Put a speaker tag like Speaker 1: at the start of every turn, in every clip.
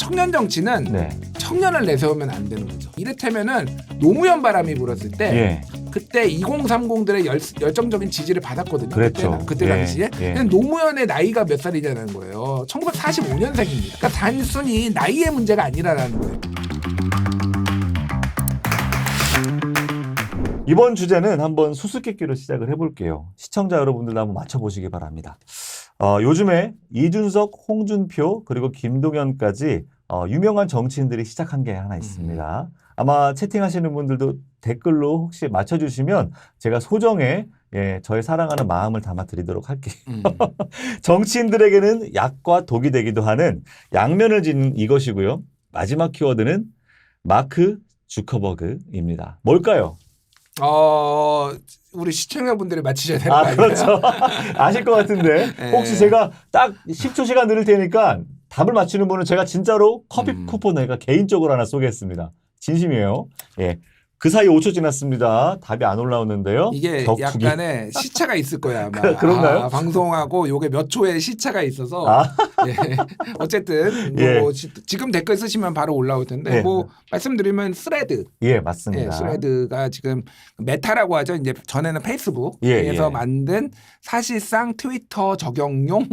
Speaker 1: 청년 정치는
Speaker 2: 네.
Speaker 1: 청년을 내세우면 안 되는 거죠. 이를테면은 노무현 바람이 불었을 때
Speaker 2: 예.
Speaker 1: 그때 2030들의 열정적인 지지를 받았거든요.
Speaker 2: 그랬죠.
Speaker 1: 그때
Speaker 2: 예,
Speaker 1: 당시에.
Speaker 2: 예.
Speaker 1: 근데 노무현의 나이가 몇 살이냐는 거예요. 1945년생입니다. 그러니까 단순히 나이의 문제가 아니라는 거예요.
Speaker 2: 이번 주제는 한번 수수께끼로 시작을 해볼게요. 시청자 여러분들도 한번 맞춰보시기 바랍니다. 요즘에 이준석, 홍준표 그리고 김동연까지 유명한 정치인들이 시작한 게 하나 있습니다. 아마 채팅하시는 분들도 댓글로 혹시 맞춰주시면 제가 소정에 저의 사랑하는 마음을 담아드리도록 할게요. 정치인들에게는 약과 독이 되기도 하는 양면을 짓는 이것이고요. 마지막 키워드는 마크 주커버그입니다. 뭘까요?
Speaker 1: 우리 시청자분들이 맞히셔야 되는 거 아닌가요?
Speaker 2: 그렇죠. 아실 것 같은데 혹시 제가 딱 10초 시간 드릴 테니까 답을 맞추는 분은 제가 진짜로 커피 쿠폰 내가 개인적으로 하나 쏘겠습니다. 진심이에요. 예. 그 사이 5초 지났습니다. 답이 안 올라오는데요.
Speaker 1: 이게
Speaker 2: 격투기.
Speaker 1: 약간의 시차가 있을 거야 아마.
Speaker 2: 그런가요?
Speaker 1: 방송하고 요게 몇 초의 시차가 있어서 예. 어쨌든
Speaker 2: 예.
Speaker 1: 뭐 지금 댓글 쓰시면 바로 올라올 텐데
Speaker 2: 예.
Speaker 1: 뭐 말씀드리면 스레드.
Speaker 2: 예, 맞습니다.
Speaker 1: 예, 스레드가 지금 메타라고 하죠. 이제 전에는 페이스북에서
Speaker 2: 예.
Speaker 1: 만든 사실상 트위터 적용용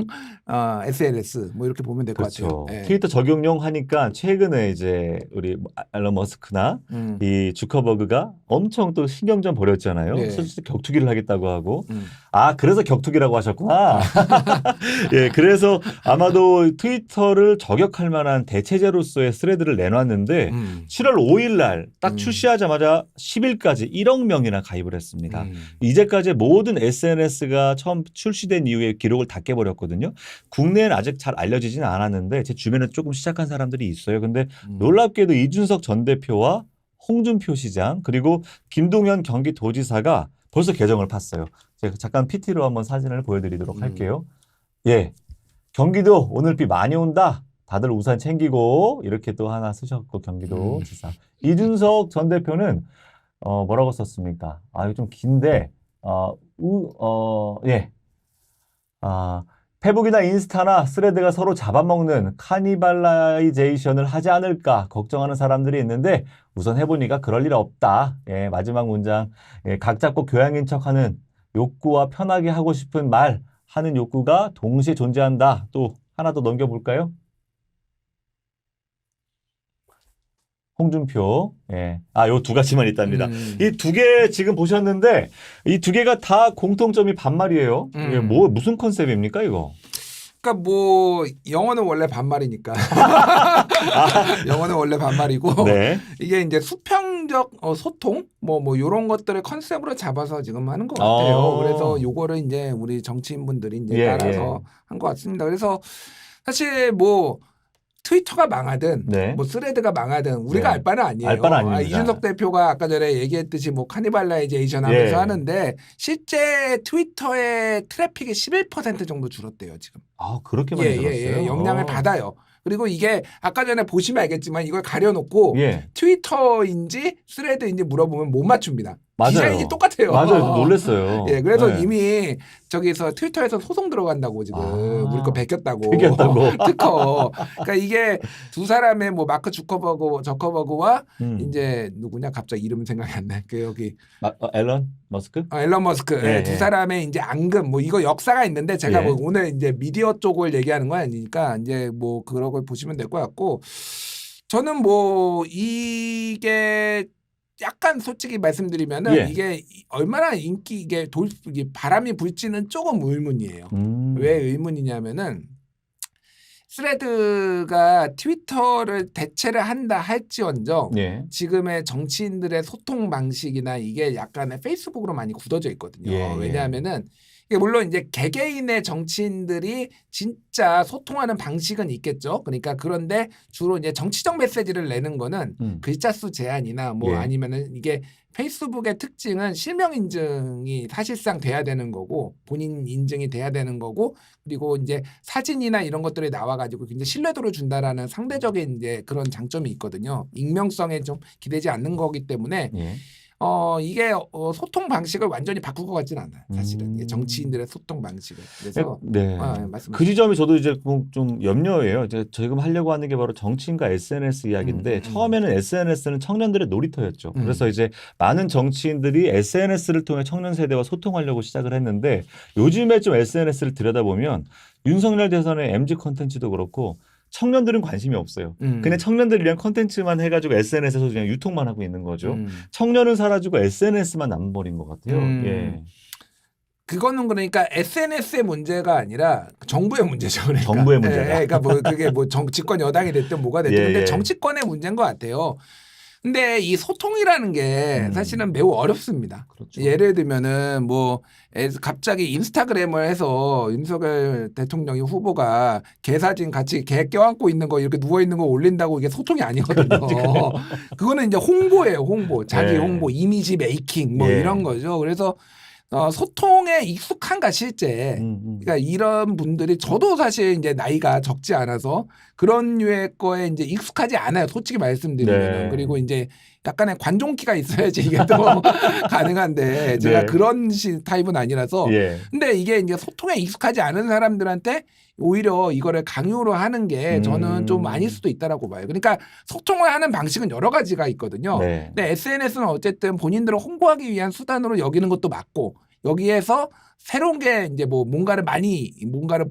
Speaker 1: SNS 뭐 이렇게 보면 될 것
Speaker 2: 그렇죠.
Speaker 1: 같아요. 예.
Speaker 2: 트위터 적용용 하니까 최근에 이제 우리 앨런 머스크나 이 주커버그가 엄청 또 신경전 벌였잖아요.
Speaker 1: 네.
Speaker 2: 솔직히 격투기를 하겠다고 하고. 그래서 격투기라고 하셨구나. 예, 그래서 아마도 트위터를 저격할 만한 대체제로서의 스레드를 내놨는데 7월 5일 날 딱 출시하자마자 10일까지 1억 명이나 가입을 했습니다. 이제까지 모든 SNS가 처음 출시된 이후에 기록을 다 깨버렸거든요. 국내에는 아직 잘 알려지지는 않았는데 제 주변에 조금 시작한 사람들이 있어요. 근데 놀랍게도 이준석 전 대표와 홍준표 시장 그리고 김동연 경기도지사가 벌써 계정을 팠어요. 제가 잠깐 PT로 한번 사진을 보여드리도록 할게요. 예, 경기도 오늘 비 많이 온다. 다들 우산 챙기고 이렇게 또 하나 쓰셨고 경기도지사. 이준석 전 대표는 뭐라고 썼습니까? 이거 좀 긴데 예. 페북이나 인스타나 스레드가 서로 잡아먹는 카니발라이제이션을 하지 않을까 걱정하는 사람들이 있는데 우선 해보니까 그럴 일 없다. 예, 마지막 문장. 예, 각 잡고 교양인 척하는 욕구와 편하게 하고 싶은 말 하는 욕구가 동시에 존재한다. 또 하나 더 넘겨볼까요? 홍준표. 예. 요 두 가지만 있답니다. 이 두 개 지금 보셨는데 이 두 개가 다 공통점이 반말이에요. 이게 무슨 컨셉입니까, 이거?
Speaker 1: 그러니까 뭐 영어는 원래 반말이니까. 영어는 원래 반말이고
Speaker 2: 네.
Speaker 1: 이게 이제 수평적 소통 뭐 이런 것들을 컨셉으로 잡아서 지금 하는 것 같아요. 그래서 요거를 이제 우리 정치인분들이 이제 따라서 한 것 같습니다. 그래서 사실 뭐 트위터가 망하든 뭐 스레드가 망하든 우리가 알 바는 아니에요.
Speaker 2: 알 바는 아닙니다.
Speaker 1: 이준석 대표가 아까 전에 얘기했듯이 뭐 카니발라이제이션 하면서 하는데 실제 트위터의 트래픽이 11% 정도 줄었대요 지금.
Speaker 2: 그렇게 많이 줄었어요?
Speaker 1: 영향을 받아요. 그리고 이게 아까 전에 보시면 알겠지만 이걸 가려놓고 트위터인지 스레드인지 물어보면 못 맞춥니다.
Speaker 2: 맞아요.
Speaker 1: 디자인이 똑같아요.
Speaker 2: 맞아요. 놀랐어요.
Speaker 1: 예, 그래서 이미 저기서 트위터에서 소송 들어간다고 지금 우리 거 베꼈다고. 특허. 그러니까 이게 두 사람의 뭐 마크 저커버그와 이제 누구냐 갑자기 이름 생각이 안 나. 그 여기
Speaker 2: 앨런 머스크?
Speaker 1: 앨런 머스크. 두 사람의 이제 앙금 뭐 이거 역사가 있는데 제가 뭐 오늘 이제 미디어 쪽을 얘기하는 거 아니니까 이제 뭐 그런 걸 보시면 될 것 같고 저는 뭐 이게 약간 솔직히 말씀드리면은 이게 얼마나 이게 바람이 불지는 조금 의문이에요. 왜 의문이냐면은 스레드가 트위터를 대체를 한다 할지언정 지금의 정치인들의 소통 방식이나 이게 약간의 페이스북으로 많이 굳어져 있거든요. 왜냐하면은 이게 물론 이제 개개인의 정치인들이 진짜 소통하는 방식은 있겠죠. 그러니까 그런데 주로 이제 정치적 메시지를 내는 거는 글자 수 제한이나 뭐 아니면은 이게 페이스북의 특징은 실명 인증이 사실상 돼야 되는 거고 본인 인증이 돼야 되는 거고 그리고 이제 사진이나 이런 것들이 나와가지고 굉장히 신뢰도를 준다라는 상대적인 이제 그런 장점이 있거든요. 익명성에 좀 기대지 않는 거기 때문에 이게 소통 방식을 완전히 바꿀 것 같지는 않아요. 사실은 이게 정치인들의 소통 방식을. 그래서
Speaker 2: 네.
Speaker 1: 말씀하세요.
Speaker 2: 그 지점이 저도 이제 좀 염려예요. 이제 지금 하려고 하는 게 바로 정치인과 SNS 이야기인데 처음에는 SNS는 청년들의 놀이터였죠. 그래서 이제 많은 정치인들이 SNS를 통해 청년 세대와 소통하려고 시작을 했는데 요즘에 좀 SNS를 들여다보면 윤석열 대선의 MZ 콘텐츠도 그렇고 청년들은 관심이 없어요. 그냥 청년들을 위한 콘텐츠만 해가지고 SNS에서 그냥 유통만 하고 있는 거죠. 청년은 사라지고 SNS만 남아버린 것 같아요. 예.
Speaker 1: 그거는 그러니까 SNS의 문제가 아니라 정부의 문제죠. 그러니까.
Speaker 2: 정부의 문제다.
Speaker 1: 그러니까 뭐 그게 뭐 정치권 여당이 됐든 뭐가 됐든 근데 정치권의 문제인 것 같아요. 근데 이 소통이라는 게 사실은 매우 어렵습니다.
Speaker 2: 그렇죠.
Speaker 1: 예를 들면은 뭐 갑자기 인스타그램을 해서 윤석열 대통령이 후보가 개 사진 같이 개 껴안고 있는 거 이렇게 누워 있는 거 올린다고 이게 소통이 아니거든요. 그거는 이제 홍보예요, 홍보. 자기 홍보, 이미지 메이킹 뭐 이런 거죠. 그래서 소통에 익숙한가 실제. 그러니까 이런 분들이 저도 사실 이제 나이가 적지 않아서 그런 류의 거에 이제 익숙하지 않아요. 솔직히 말씀드리면. 그리고 이제 약간의 관종기가 있어야지 이게 또 가능한데 제가 그런 타입은 아니라서. 근데 이게 이제 소통에 익숙하지 않은 사람들한테 오히려 이거를 강요로 하는 게 저는 좀 아닐 수도 있다라고 봐요. 그러니까 소통을 하는 방식은 여러 가지가 있거든요. 근데 SNS는 어쨌든 본인들을 홍보하기 위한 수단으로 여기는 것도 맞고 여기에서 새로운 게 이제 뭐 뭔가를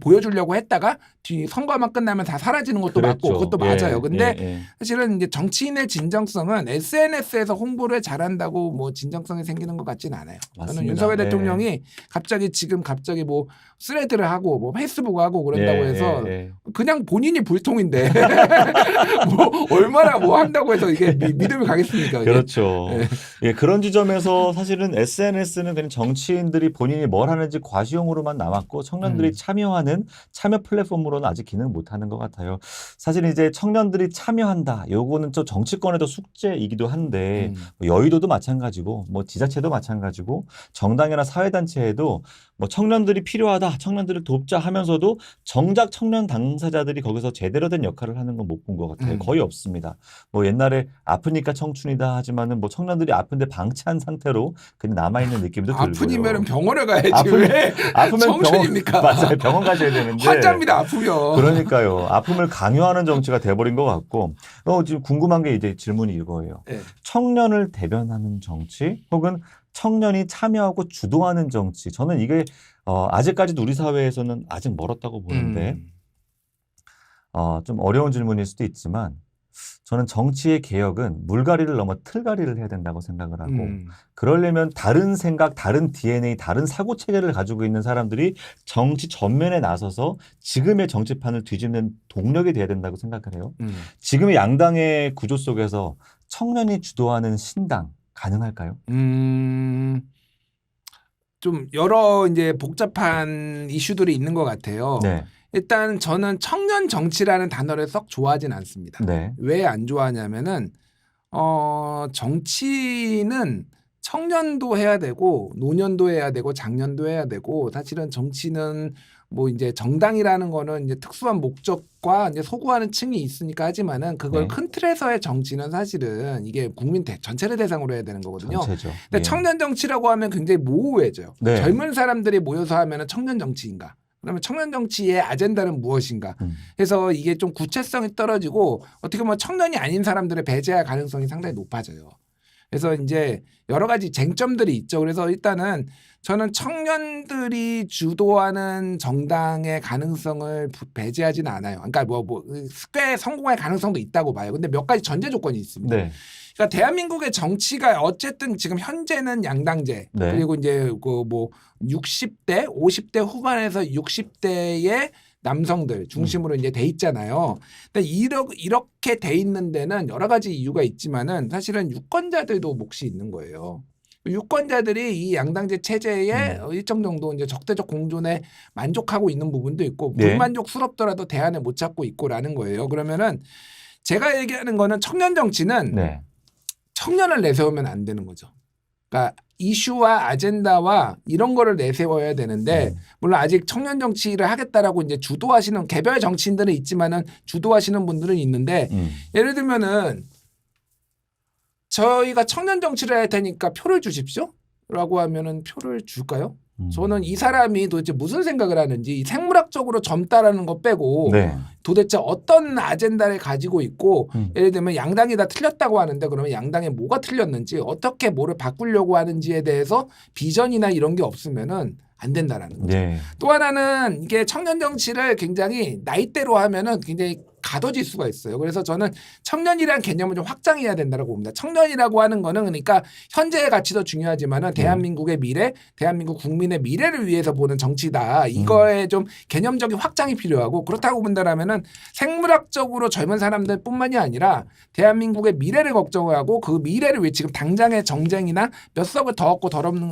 Speaker 1: 보여주려고 했다가 뒤 선거만 끝나면 다 사라지는 것도 맞고 그것도 맞아요. 근데 사실은 이제 정치인의 진정성은 SNS에서 홍보를 잘한다고 뭐 진정성이 생기는 것 같지는 않아요.
Speaker 2: 맞습니다.
Speaker 1: 저는 윤석열 대통령이 갑자기 뭐 스레드를 하고 뭐 페이스북 하고 그런다고 해서 그냥 본인이 불통인데 뭐 얼마나 뭐 한다고 해서 이게 믿음이 가겠습니까?
Speaker 2: 그렇죠. 그런 지점에서 사실은 SNS는 그냥 정치인들이 본인이 뭘 하는지 과시용으로만 남았고 청년들이 참여하는 참여 플랫폼으로는 아직 기능 못하는 것 같아요. 사실 이제 청년들이 참여한다. 요거는 좀 정치권에도 숙제이기도 한데 여의도도 마찬가지고 뭐 지자체도 마찬가지고 정당이나 사회단체에도 뭐 청년들이 필요하다. 청년들을 돕자 하면서도 정작 청년 당사자들이 거기서 제대로 된 역할을 하는 건 못 본 것 같아요. 거의 없습니다. 뭐 옛날에 아프니까 청춘이다 하지만은 뭐 청년들이 아픈데 방치한 상태로 그냥 남아있는 느낌도 들고요.
Speaker 1: 아프니면 병원에 가야지. 왜
Speaker 2: 아프면
Speaker 1: 청춘입니까?
Speaker 2: 맞아요. 병원 가셔야 되는데.
Speaker 1: 환자입니다. 아프면.
Speaker 2: 그러니까요. 아픔을 강요하는 정치가 돼버린 것 같고 지금 궁금한 게 이제 질문이 이거예요. 청년을 대변하는 정치 혹은 청년이 참여하고 주도하는 정치. 저는 이게 아직까지도 우리 사회에서는 아직 멀었다고 보는데 좀 어려운 질문일 수도 있지만 저는 정치의 개혁은 물갈이를 넘어 틀갈이를 해야 된다고 생각을 하고 그러려면 다른 생각, 다른 DNA, 다른 사고체계를 가지고 있는 사람들이 정치 전면에 나서서 지금의 정치판을 뒤집는 동력이 돼야 된다고 생각을 해요. 지금의 양당의 구조 속에서 청년이 주도하는 신당 가능할까요?
Speaker 1: 좀 여러 이제 복잡한 이슈들이 있는 것 같아요. 일단 저는 청년 정치라는 단어를 썩 좋아하진 않습니다. 왜 안 좋아하냐면은 정치는 청년도 해야 되고 노년도 해야 되고 장년도 해야 되고 사실은 정치는 뭐 이제 정당이라는 거는 이제 특수한 목적과 이제 소구하는 층이 있으니까 하지만은 그걸 큰 틀에서의 정치는 사실은 이게 국민 전체를 대상으로 해야 되는 거거든요. 근데 청년 정치라고 하면 굉장히 모호해져요. 젊은 사람들이 모여서 하면은 청년 정치인가? 그러면 청년 정치의 아젠다는 무엇인가? 그래서 이게 좀 구체성이 떨어지고 어떻게 보면 청년이 아닌 사람들을 배제할 가능성이 상당히 높아져요. 그래서 이제 여러 가지 쟁점들이 있죠. 그래서 일단은 저는 청년들이 주도하는 정당의 가능성을 배제하지는 않아요. 그러니까 꽤 성공할 가능성도 있다고 봐요. 근데 몇 가지 전제 조건이 있습니다. 그러니까 대한민국의 정치가 어쨌든 지금 현재는 양당제 그리고 이제 그 뭐 60대, 50대 후반에서 60대의 남성들 중심으로 이제 돼 있잖아요. 근데 이렇게 돼 있는 데는 여러 가지 이유가 있지만은 사실은 유권자들도 몫이 있는 거예요. 유권자들이 이 양당제 체제에 일정 정도 이제 적대적 공존에 만족하고 있는 부분도 있고 불만족스럽더라도 대안을 못 찾고 있고라는 거예요. 그러면은 제가 얘기하는 거는 청년 정치는 청년을 내세우면 안 되는 거죠. 그러니까 이슈와 아젠다와 이런 거를 내세워야 되는데 물론 아직 청년 정치를 하겠다라고 이제 주도하시는 개별 정치인들은 있지만은 주도하시는 분들은 있는데 예를 들면은 저희가 청년 정치를 할 테니까 표를 주십시오. 라고 하면은 표를 줄까요? 저는 이 사람이 도대체 무슨 생각을 하는지 생물학적으로 젊다라는 거 빼고
Speaker 2: 네.
Speaker 1: 도대체 어떤 아젠다를 가지고 있고 예를 들면 양당이 다 틀렸다고 하는데 그러면 양당에 뭐가 틀렸는지 어떻게 뭐를 바꾸려고 하는지에 대해서 비전이나 이런 게 없으면은 안 된다라는 거죠.
Speaker 2: 네.
Speaker 1: 또 하나는 이게 청년 정치를 굉장히 나이대로 하면은 굉장히 가둬질 수가 있어요. 그래서 저는 청년이라는 개념을 좀 확장해야 된다고 봅니다. 청년이라고 하는 거는 그러니까 현재의 가치도 중요하지만은 대한민국의 미래, 대한민국 국민의 미래를 위해서 보는 정치다. 이거에 좀 개념적인 확장이 필요하고 그렇다고 본다라면은 생물학적으로 젊은 사람들뿐만이 아니라 대한민국의 미래를 걱정하고 그 미래를 위해 지금 당장의 정쟁이나 몇 석을 더 얻고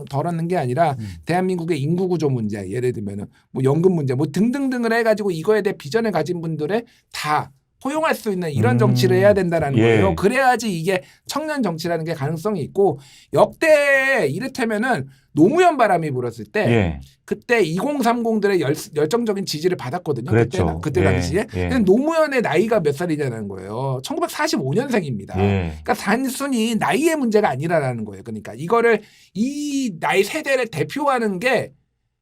Speaker 1: 덜었는 게 아니라 대한민국의 인구 구조 문제, 예를 들면은 뭐 연금 문제, 뭐 등등등을 해가지고 이거에 대해 비전을 가진 분들의 다 포용할 수 있는 이런 정치를 해야 된다라는 거예요. 그래야지 이게 청년 정치라는 게 가능성이 있고 역대 이를테면은 노무현 바람이 불었을 때 그때 2030들의 열정적인 지지를 받았거든요.
Speaker 2: 그랬죠.
Speaker 1: 그때 당시에. 근데 노무현의 나이가 몇 살이냐는 거예요. 1945년생입니다. 그러니까 단순히 나이의 문제가 아니라는 거예요. 그러니까 이거를 이 나이 세대를 대표하는 게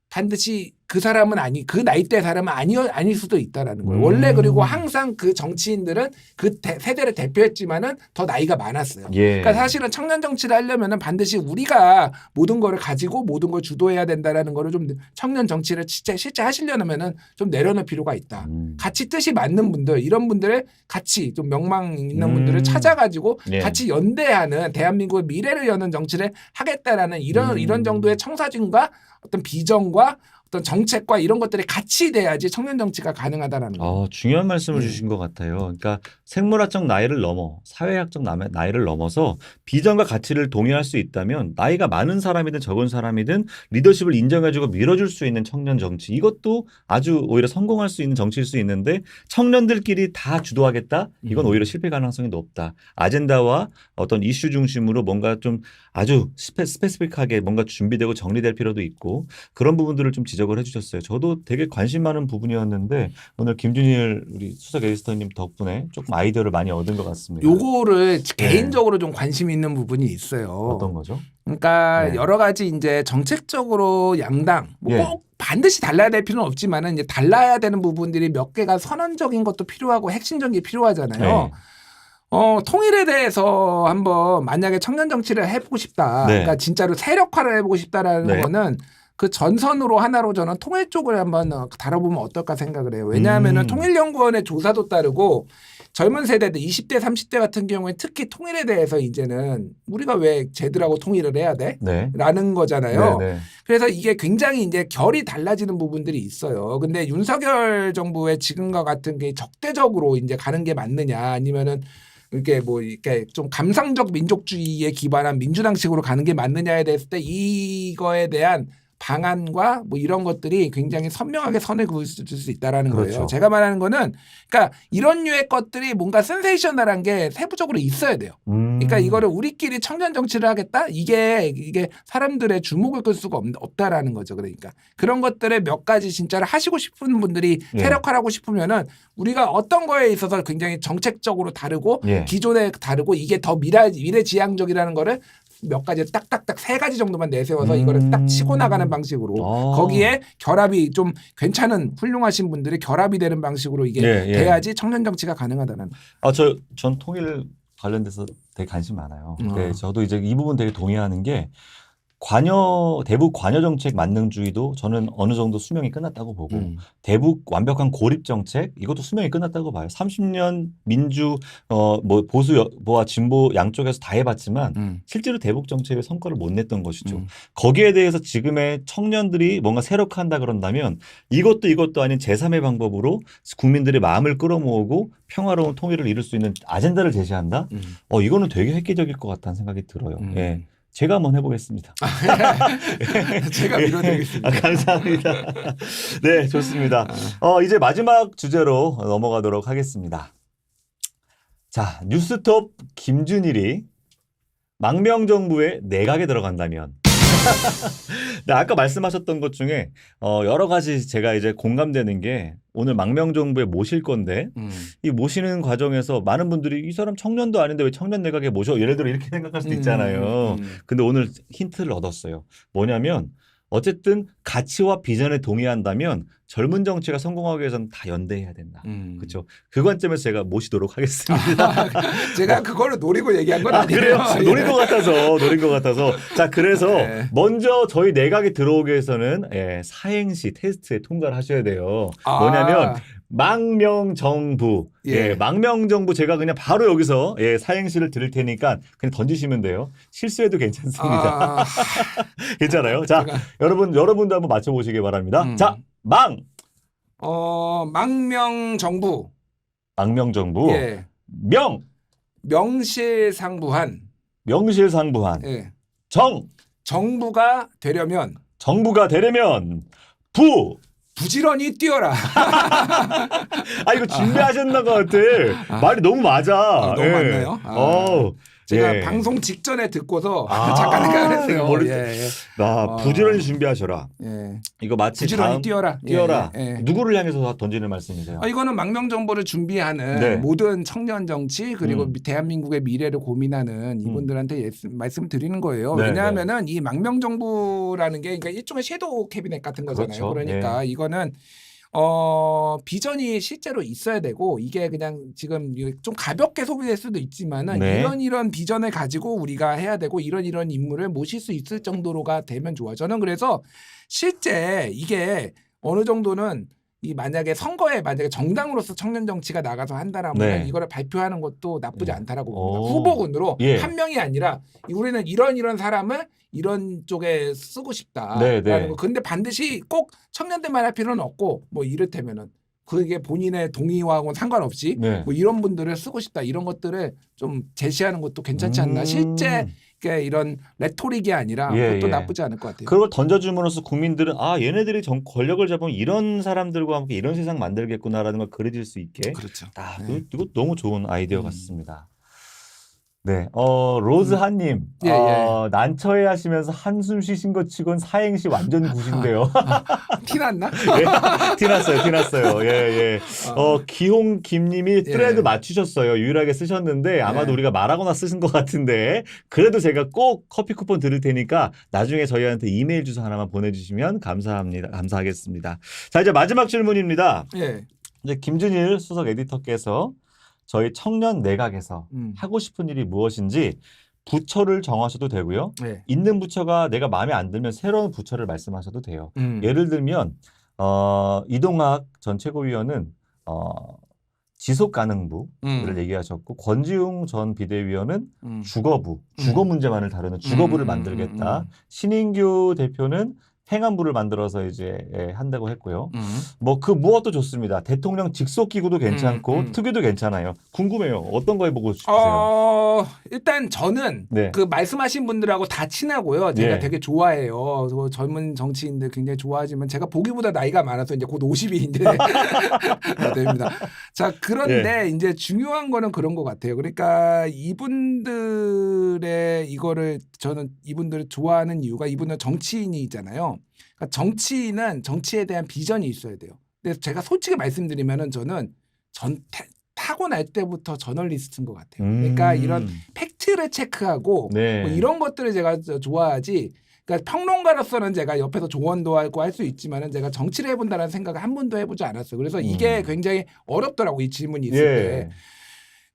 Speaker 1: 반드시 그 사람은 그 나이대 사람은 아닐 수도 있다라는 거예요. 원래 그리고 항상 그 정치인들은 그 세대를 대표했지만은 더 나이가 많았어요. 그러니까 사실은 청년 정치를 하려면은 반드시 우리가 모든 거를 가지고 모든 걸 주도해야 된다라는 거를 좀 청년 정치를 실제 하시려면은 좀 내려놓을 필요가 있다. 같이 뜻이 맞는 분들, 이런 분들의 같이 좀 명망 있는 분들을 찾아가지고 같이 연대하는 대한민국의 미래를 여는 정치를 하겠다라는 이런 정도의 청사진과 어떤 비전과 어떤 정책과 이런 것들이 같이 돼야지 청년 정치가 가능하다라는 거예요.
Speaker 2: 중요한 말씀을 주신 것 같아요. 그러니까 생물학적 나이를 넘어 사회학적 나이를 넘어서 비전과 가치를 동의할 수 있다면 나이가 많은 사람이든 적은 사람이든 리더십을 인정해주고 밀어줄 수 있는 청년 정치, 이것도 아주 오히려 성공할 수 있는 정치일 수 있는데 청년들끼리 다 주도하겠다? 이건 오히려 실패 가능성이 높다. 아젠다와 어떤 이슈 중심으로 뭔가 좀 아주 스페시픽하게 뭔가 준비되고 정리될 필요도 있고 그런 부분들을 좀 지적을 해주셨어요. 저도 되게 관심 많은 부분이었는데 오늘 김준일 우리 수석 에디터님 덕분에 조금 아이디어를 많이 얻은 것 같습니다.
Speaker 1: 요거를 개인적으로 좀 관심 있는 부분이 있어요.
Speaker 2: 어떤 거죠?
Speaker 1: 그러니까 여러 가지 이제 정책적으로 양당 꼭 반드시 달라야 될 필요는 없지만은 이제 달라야 되는 부분들이 몇 개가 선언적인 것도 필요하고 핵심적인 게 필요하잖아요. 통일에 대해서 한번 만약에 청년 정치를 해보고 싶다. 그러니까 진짜로 세력화를 해보고 싶다라는 거는 그 전선으로 하나로 저는 통일 쪽을 한번 다뤄보면 어떨까 생각을 해요. 왜냐하면은 통일연구원의 조사도 따르고 젊은 세대들 20대 30대 같은 경우에 특히 통일에 대해서 이제는 우리가 왜 쟤들하고 통일을 해야 돼? 라는 거잖아요. 그래서 이게 굉장히 이제 결이 달라지는 부분들이 있어요. 근데 윤석열 정부의 지금과 같은 게 적대적으로 이제 가는 게 맞느냐 아니면은 이렇게 좀 감상적 민족주의에 기반한 민주당식으로 가는 게 맞느냐에 대했을 때 이거에 대한 방안과 뭐 이런 것들이 굉장히 선명하게 선을 그을 수 있다라는 거예요. 제가 말하는 거는 그러니까 이런 류의 것들이 뭔가 센세이셔널한 게 세부적으로 있어야 돼요. 그러니까 이거를 우리끼리 청년 정치를 하겠다? 이게 사람들의 주목을 끌 수가 없다라는 거죠. 그러니까 그런 것들을 몇 가지 진짜로 하시고 싶은 분들이 세력화하고 싶으면은 우리가 어떤 거에 있어서 굉장히 정책적으로 다르고 기존에 다르고 이게 더 미래지향적이라는 거를 몇 가지 딱딱딱 3가지 정도만 내세워서 이거를 딱 치고 나가는 방식으로 거기에 결합이 좀 괜찮은 훌륭하신 분들이 결합이 되는 방식으로 이게 돼야지 청년 정치가 가능하다는.
Speaker 2: 전 통일 관련돼서 되게 관심 많아요. 네, 저도 이제 이 부분 되게 동의하는 게 대북 관여 정책 만능주의도 저는 어느 정도 수명이 끝났다고 보고 대북 완벽한 고립 정책 이것도 수명이 끝났다고 봐요. 30년 민주 뭐 보수와 진보 양쪽에서 다 해봤지만 실제로 대북 정책의 성과를 못 냈던 것이죠. 거기에 대해서 지금의 청년들이 뭔가 세력화한다 그런다면 이것도 아닌 제3의 방법으로 국민들의 마음을 끌어모으고 평화로운 통일을 이룰 수 있는 아젠다를 제시한다? 이거는 되게 획기적일 것 같다는 생각이 들어요. 예. 제가 한번 해보겠습니다.
Speaker 1: 제가 밀어드리겠습니다.
Speaker 2: 감사합니다. 네, 좋습니다. 이제 마지막 주제로 넘어가도록 하겠습니다. 자, 뉴스톱 김준일이 망명정부의 내각에 들어간다면 네, 아까 말씀하셨던 것 중에 여러 가지 제가 이제 공감되는 게 오늘 망명정부에 모실 건데 이 모시는 과정에서 많은 분들이 이 사람 청년도 아닌데 왜 청년 내각에 모셔? 예를 들어 이렇게 생각할 수도 있잖아요. 근데 오늘 힌트를 얻었어요. 뭐냐면 어쨌든 가치와 비전에 동의한다면 젊은 정치가 성공하기 위해서는 다 연대해야 된다. 그렇죠. 그 관점에서 제가 모시도록 하겠습니다.
Speaker 1: 제가 그거를 노리고 얘기한 건 아니에요.
Speaker 2: 그래요? 노린 것 같아서. 자, 그래서
Speaker 1: 네.
Speaker 2: 먼저 저희 내각에 들어오기 위해서는 사행시 테스트에 통과를 하셔야 돼요. 뭐냐면 망명정부.
Speaker 1: 예.
Speaker 2: 망명정부 제가 그냥 바로 여기서 사행시를 드릴 테니까 그냥 던지시면 돼요. 실수해도 괜찮습니다. 괜찮아요? 자, 여러분도 한번 맞춰보시기 바랍니다. 자,
Speaker 1: 망명정부.
Speaker 2: 망명정부.
Speaker 1: 예. 명실상부한.
Speaker 2: 예.
Speaker 1: 정부가 되려면. 부지런히 뛰어라.
Speaker 2: 이거 준비하셨나 것 같아. 말이 너무 맞아.
Speaker 1: 너무 맞나요? 제가 방송 직전에 듣고서 잠깐 생각을 했어요.
Speaker 2: 부지런히 준비하셔라.
Speaker 1: 예.
Speaker 2: 이거 마치
Speaker 1: 부지런히 뛰어라.
Speaker 2: 누구를 향해서 던지는 말씀이세요?
Speaker 1: 이거는 망명정부를 준비하는 모든 청년 정치 그리고 대한민국의 미래를 고민하는 이분들한테 말씀을 드리는 거예요. 왜냐하면은 이 망명정부라는 게 그러니까 일종의 섀도우 캐비넷 같은 거잖아요.
Speaker 2: 그렇죠.
Speaker 1: 그러니까 이거는 비전이 실제로 있어야 되고 이게 그냥 지금 좀 가볍게 소비될 수도 있지만은 이런 비전을 가지고 우리가 해야 되고 이런 인물을 모실 수 있을 정도로가 되면 좋아요. 저는 그래서 실제 이게 어느 정도는 만약에 선거에 정당으로서 청년 정치가 나가서 한다라면 이거를 발표하는 것도 나쁘지 않다라고 봅니다. 후보군으로 한 명이 아니라 우리는 이런 사람을 이런 쪽에 쓰고 싶다라는 거. 근데 반드시 꼭 청년들만 할 필요는 없고 뭐 이를테면은 그게 본인의 동의와는 상관없이 뭐 이런 분들을 쓰고 싶다 이런 것들을 좀 제시하는 것도 괜찮지 않나. 실제 이런 레토릭이 아니라 그것도 나쁘지 않을 것 같아요.
Speaker 2: 그걸 던져줌으로써 국민들은 얘네들이 권력을 잡으면 이런 사람들과 함께 이런 세상 만들겠구나라는 걸 그려질 수 있게.
Speaker 1: 그렇죠.
Speaker 2: 이거 너무 좋은 아이디어 같습니다. 로즈한님, 난처해 하시면서 한숨 쉬신 것 치곤 사행시 완전 굿인데요.
Speaker 1: 티났나?
Speaker 2: 티났어요. 기홍 김님이 트레드 맞추셨어요. 유일하게 쓰셨는데 아마도 우리가 말하거나 쓰신 것 같은데 그래도 제가 꼭 커피 쿠폰 드릴 테니까 나중에 저희한테 이메일 주소 하나만 보내주시면 감사하겠습니다. 자, 이제 마지막 질문입니다. 이제 김준일 수석 에디터께서 저희 청년 내각에서 하고 싶은 일이 무엇인지 부처를 정하셔도 되고요. 있는 부처가 내가 마음에 안 들면 새로운 부처를 말씀하셔도 돼요. 예를 들면 이동학 전 최고위원은 지속가능부를 얘기하셨고 권지웅 전 비대위원은 주거 문제만을 다루는 주거부를 만들겠다. 신인규 대표는 행안부를 만들어서 이제 한다고 했고요. 뭐 그 무엇도 좋습니다. 대통령 직속기구도 괜찮고 특위도 괜찮아요. 궁금해요. 어떤 거 해보고 싶으세요?
Speaker 1: 일단 저는 그 말씀하신 분들하고 다 친하고요. 제가 되게 좋아해요. 젊은 정치인들 굉장히 좋아하지만 제가 보기보다 나이가 많아서 이제 곧 50이 이제 됩니다. 자, 그런데 이제 중요한 거는 그런 것 같아요. 그러니까 이분들의 이거를 저는 이분들을 좋아하는 이유가 이분은 정치인이잖아요. 그러니까 정치인은 정치에 대한 비전이 있어야 돼요. 근데 제가 솔직히 말씀드리면은 저는 타고날 때부터 저널리스트인 것 같아요. 그러니까 이런 팩트를 체크하고 뭐 이런 것들을 제가 좋아하지. 그러니까 평론가로서는 제가 옆에서 조언도 하고 할 수 있지만은 제가 정치를 해본다는 생각을 한 번도 해보지 않았어요. 그래서 이게 굉장히 어렵더라고 이 질문이 있을 때.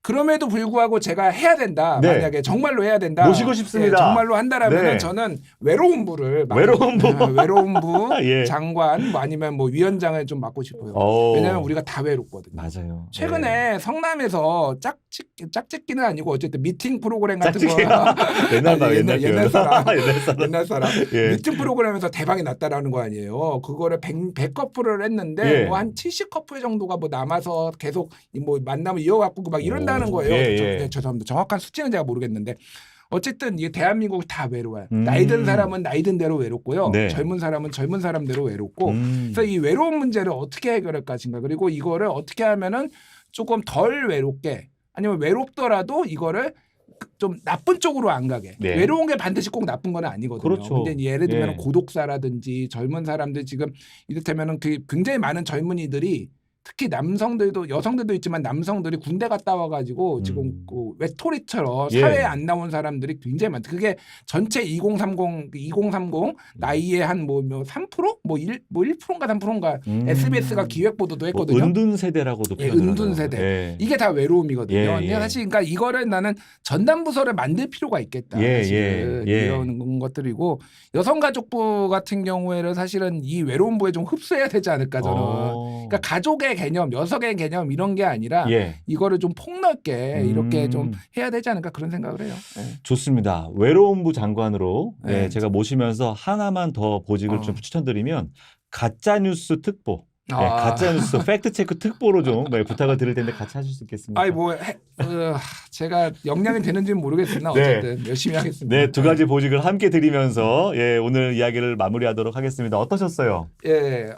Speaker 1: 그럼에도 불구하고 제가 해야 된다. 만약에 정말로 해야 된다.
Speaker 2: 모시고 싶습니다.
Speaker 1: 정말로 한다라면 저는 외로움부를 외로움부 장관 뭐 아니면 뭐 위원장을 좀 맡고 싶어요. 왜냐하면 우리가 다 외롭거든요.
Speaker 2: 맞아요.
Speaker 1: 최근에 성남에서 짝짓기는 아니고 어쨌든 미팅 프로그램 같은 거
Speaker 2: 옛날
Speaker 1: 사람 미팅 프로그램에서 대박이 났다라는 거 아니에요. 그거를 100커플을 했는데 뭐 한 70커플 정도가 뭐 남아서 계속 뭐 만남을 이어갖고 막 이런다는 거예요. 죄송합니다. 정확한 수치는 제가 모르겠는데 어쨌든 이게 대한민국 다 외로워요. 나이 든 사람은 나이 든 대로 외롭고요. 젊은 사람은 젊은 사람대로 외롭고 그래서 이 외로운 문제를 어떻게 해결할 것인가 그리고 이거를 어떻게 하면은 조금 덜 외롭게 아니면 외롭더라도 이거를 좀 나쁜 쪽으로 안 가게.
Speaker 2: 네.
Speaker 1: 외로운 게 반드시 꼭 나쁜 건 아니거든요.
Speaker 2: 그렇죠.
Speaker 1: 근데 예를 들면
Speaker 2: 예.
Speaker 1: 고독사라든지 젊은 사람들 지금 이를테면은 굉장히 많은 젊은이들이 특히 남성들도 여성들도 있지만 남성들이 군대 갔다 와가지고 지금 그 외톨이처럼
Speaker 2: 예.
Speaker 1: 사회에 안 나온 사람들이 굉장히 많다. 그게 전체 2030 나이에 한 뭐 3%? 뭐 1%인가 3%인가 SBS가 기획 보도도 했거든요.
Speaker 2: 뭐 은둔 세대라고도
Speaker 1: 예,
Speaker 2: 표현을
Speaker 1: 은둔
Speaker 2: 하더라고요.
Speaker 1: 세대.
Speaker 2: 예.
Speaker 1: 이게 다 외로움이거든요.
Speaker 2: 예,
Speaker 1: 근데
Speaker 2: 예.
Speaker 1: 사실 그러니까 이거를 나는 전담 부서를 만들 필요가 있겠다.
Speaker 2: 예,
Speaker 1: 사실은
Speaker 2: 예.
Speaker 1: 이런 것들이고 여성가족부 같은 경우에는 사실은 이 외로움부에 좀 흡수해야 되지 않을까 저는. 그러니까 가족의 개념, 여성의 개념 이런 게 아니라
Speaker 2: 예.
Speaker 1: 이거를 좀 폭넓게 이렇게 좀 해야 되지 않을까 그런 생각을 해요. 예.
Speaker 2: 좋습니다. 외로움부 장관으로
Speaker 1: 네.
Speaker 2: 제가 모시면서 하나만 더 보직을 좀 추천드리면 가짜뉴스 특보. 네, 가짜뉴스 팩트체크 특보로 좀 부탁을 드릴 텐데 같이 하실 수 있겠습니까?
Speaker 1: 아니 뭐 제가 역량이 되는지는 모르겠으나 어쨌든 열심히 하겠습니다.
Speaker 2: 네, 두 가지 보직을 함께 드리면서 오늘 이야기를 마무리하도록 하겠습니다. 어떠셨어요?
Speaker 1: 예,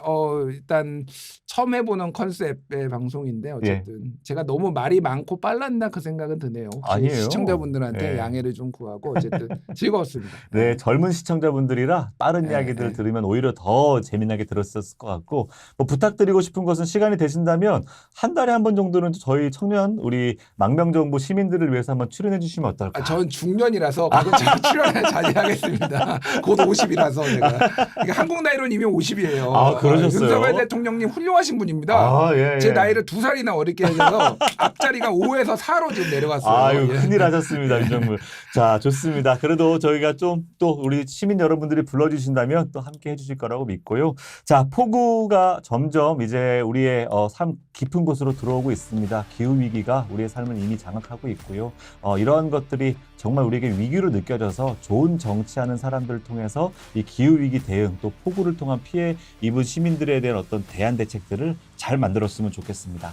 Speaker 1: 일단 처음 해보는 컨셉의 방송인데 어쨌든 제가 너무 말이 많고 빨랐나 그 생각은 드네요.
Speaker 2: 아니에요.
Speaker 1: 시청자분들한테 양해를 좀 구하고 어쨌든 즐거웠습니다.
Speaker 2: 네, 젊은 시청자분들이라 빠른 이야기들 들으면 오히려 더 재미나게 들었을 것 같고 뭐 부탁드리고 싶은 것은 시간이 되신다면 한 달에 한 번 정도는 저희 청년 우리 망명정부 시민들을 위해서 한번 출연해 주시면 어떨까?
Speaker 1: 저는 중년이라서 그거 제가 출연을 자제하겠습니다. 곧 50이라서 제가 한국 나이로는 이미 50이에요.
Speaker 2: 아, 그러셨어요?
Speaker 1: 윤석열 대통령님 훌륭하신 분입니다.
Speaker 2: 예.
Speaker 1: 제 나이를 2살이나 어리게 해서 앞자리가 5에서 4로 지금 내려갔어요.
Speaker 2: 아유, 큰일 하셨습니다, 윤정무. 자, 좋습니다. 그래도 저희가 좀 또 우리 시민 여러분들이 불러주신다면 또 함께 해주실 거라고 믿고요. 자, 폭우가 점점 이제 우리의 삶 깊은 곳으로 들어오고 있습니다. 기후위기가 우리의 삶을 이미 장악하고 있고요. 이러한 것들이 정말 우리에게 위기로 느껴져서 좋은 정치하는 사람들을 통해서 이 기후위기 대응 또 폭우를 통한 피해 입은 시민들에 대한 어떤 대안 대책들을 잘 만들었으면 좋겠습니다.